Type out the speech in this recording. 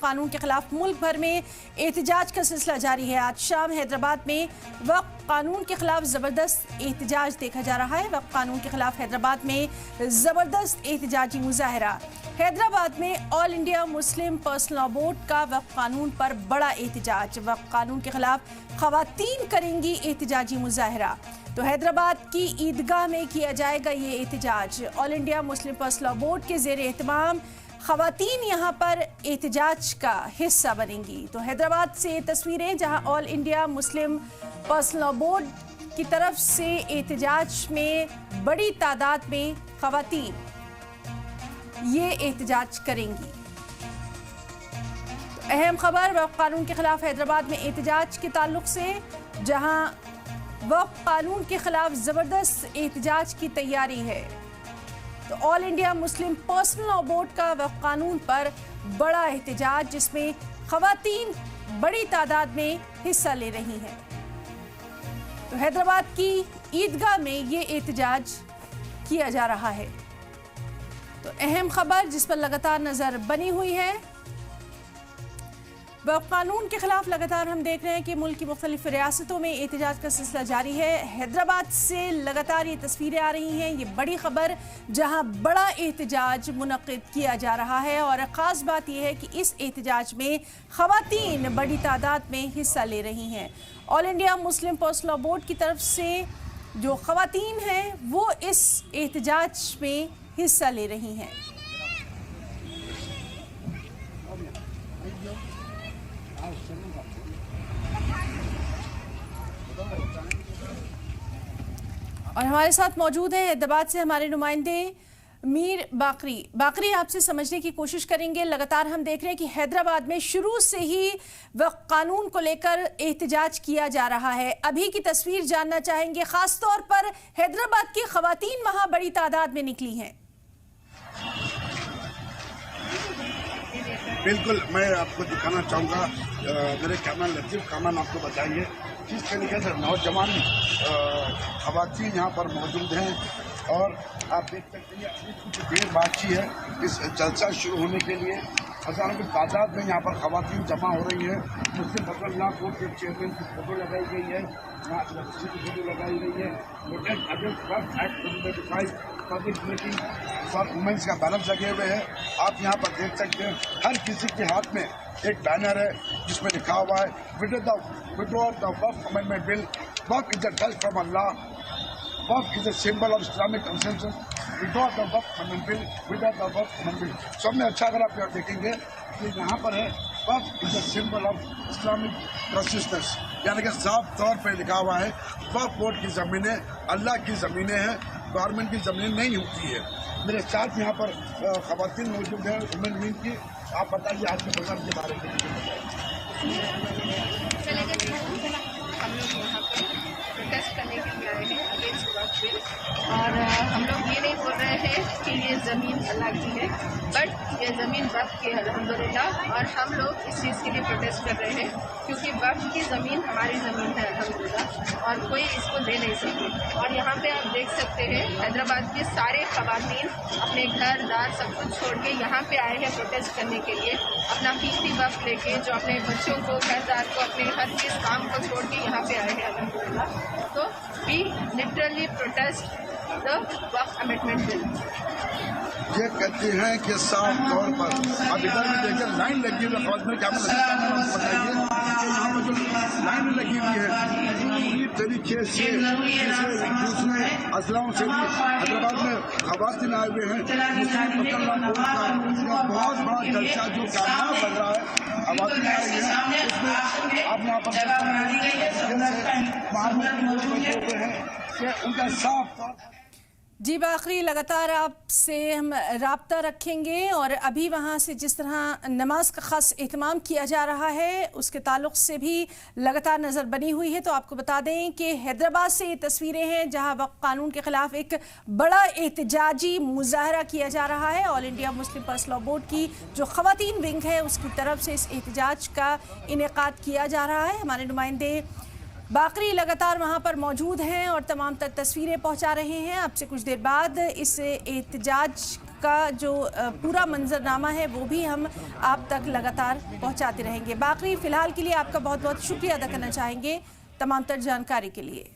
कानून के खिलाफ मुल्क भर में एहतजाज का सिलसिला जारी है। आज शाम हैदराबाद में वक्फ कानून के खिलाफ जबरदस्त एहतजाज देखा जा रहा है। वक्फ कानून के खिलाफ हैदराबाद में जबरदस्त एहतजाजी मुजाहरा। हैदराबाद में all India Muslim personal law board का वक्फ कानून पर बड़ा एहतजाज। वक्फ कानून के खिलाफ खवातीन करेंगी एहतजाजी मुजाहरा। तो हैदराबाद की ईदगाह में किया जाएगा ये एहतजाज। All India Muslim personal law board के ज़ेर एहतमाम खवातीन यहाँ पर एहतजाज का हिस्सा बनेंगी। तो हैदराबाद से तस्वीरें जहाँ all India Muslim personal law board की तरफ से एहतजाज में बड़ी तादाद में खवातीन ये एहतजाज करेंगी। तो अहम खबर वक्फ कानून के खिलाफ हैदराबाद में एहतजाज के ताल्लुक से, जहां वक्फ कानून के खिलाफ जबरदस्त एहतजाज की तैयारी है। तो all India Muslim personal law board का वक्फ कानून पर बड़ा एहतजाज, जिसमें खवातीन बड़ी तादाद में हिस्सा ले रही हैं। तो हैदराबाद की ईदगाह में ये एहतजाज किया जा रहा है। तो अहम खबर जिस पर लगातार नजर बनी हुई है, वक्फ कानून के खिलाफ लगातार हम देख रहे हैं कि मुल्क की मुख्तलिफ रियासतों में एहतजाज का सिलसिला जारी है। हैदराबाद से लगातार ये तस्वीरें आ रही हैं, ये बड़ी खबर जहां बड़ा एहतजाज मुनक्किद किया जा रहा है। और ख़ास बात यह है कि इस एहतजाज में खवातीन बड़ी तादाद में हिस्सा ले रही हैं। All India Muslim personal law board की तरफ से जो खवातीन हैं वो इस एहतजाज में हिस्सा ले रही हैं। और हमारे साथ मौजूद हैं हैदराबाद से हमारे नुमाइंदे मीर बाकरी। आपसे समझने की कोशिश करेंगे। लगातार हम देख रहे हैं कि हैदराबाद में शुरू से ही वक्फ कानून को लेकर एहतजाज किया जा रहा है। अभी की तस्वीर जानना चाहेंगे, खास तौर पर हैदराबाद की खवातीन वहां बड़ी तादाद में निकली हैं। बिल्कुल, मैं आपको दिखाना चाहूँगा, मेरे कैमरा लतीफ कामन आपको बताएंगे किस तरीके से नौजवान खवातीन यहाँ पर मौजूद हैं। और आप देख सकते हैं अभी कुछ देर बाकी है इस जलसा शुरू होने के लिए। हज़ारों की तादाद में यहाँ पर खवातीन जमा हो रही है। मुस्लिम पर्सनल लॉ बोर्ड के चेयरमैन की फोटो लगाई गई है, यहाँ की फोटो लगाई गई है। Protest against Waqf act 2025 public meeting for womens का बैनर लगे हुए हैं। आप यहाँ पर देख सकते हैं हर किसी के हाथ में एक बैनर है जिसमें लिखा हुआ है withdraw the Waqf amendment bill, Waqf is a gift from Allah, Waqf is a symbol of Islamic consensus, withdraw the Waqf amendment bill, withdraw the Waqf amendment bill. सब में अच्छा अगर आप यहाँ देखेंगे कि यहाँ पर है waqf is a symbol of Islamic consistence, यानी कि साफ तौर पर लिखा हुआ है वक्फ बोर्ड की ज़मीनें अल्लाह की ज़मीनें हैं, गवर्नमेंट की ज़मीन नहीं होती है। मेरे साथ यहाँ पर खवातीन मौजूद हैं वुमेन विंग की। आप बताइए आज के प्रोग्राम के बारे में। हम लोग यहाँ पर प्रोटेस्ट करने के लिए आए हैं अगेंस्ट वक्फ बिल। और हम लोग ये नहीं बोल रहे हैं कि ये ज़मीन अल्लाह की है, बट ये ज़मीन वक्फ की है अल्हम्दुलिल्लाह। और हम लोग इस चीज़ के लिए प्रोटेस्ट कर रहे हैं क्योंकि वक्फ की ज़मीन हमारी ज़मीन है अल्हम्दुलिल्लाह, और कोई इसको ले नहीं सकते। और यहाँ पे आप देख सकते हैं हैदराबाद के सारे खवातीन अपने घर दार सब कुछ छोड़ के यहाँ पे आए हैं प्रोटेस्ट करने के लिए, अपना कीमती वक्त लेके, जो अपने बच्चों को, घर दार को, अपने हर चीज़ काम को छोड़ के यहाँ पे आए हैं अल्हम्दुलिल्लाह। तो we literally protest the Waqf amendment bill. ये कहते हैं कि साफ तौर पर अब इधर भी देखिए लाइन लगी हुई है। में क्या बताइए यहाँ पर जो लाइन लगी हुई है पूरी तरीके से दूसरे अजलाओं से भी हैदराबाद में खवातीन आए हुए हैं। मुस्लिम पर्सनल लॉ बोर्ड का बहुत बड़ा जलसा जो कामयाब लग रहा है, खवातीन आए हुए हैं। उसमें आप यहाँ पर उनका साफ तौर जी बाकरी, लगातार आपसे हम राब्ता रखेंगे। और अभी वहाँ से जिस तरह नमाज का ख़ास एहतमाम किया जा रहा है उसके ताल्लुक़ से भी लगातार नज़र बनी हुई है। तो आपको बता दें कि हैदराबाद से ये तस्वीरें हैं जहाँ वक्फ कानून के ख़िलाफ़ एक बड़ा एहतजाजी मुजाहरा किया जा रहा है। All India Muslim personal law board की जो ख़वातीन विंग है उसकी तरफ से इस एहतजाज का इनेकाद किया जा रहा है। हमारे नुमाइंदे बाकरी लगातार वहां पर मौजूद हैं और तमाम तक तस्वीरें पहुंचा रहे हैं। आपसे कुछ देर बाद इस एहतजाज का जो पूरा मंजरनामा है वो भी हम आप तक लगातार पहुंचाते रहेंगे। बाकी फिलहाल के लिए आपका बहुत बहुत शुक्रिया अदा करना चाहेंगे तमाम तर जानकारी के लिए।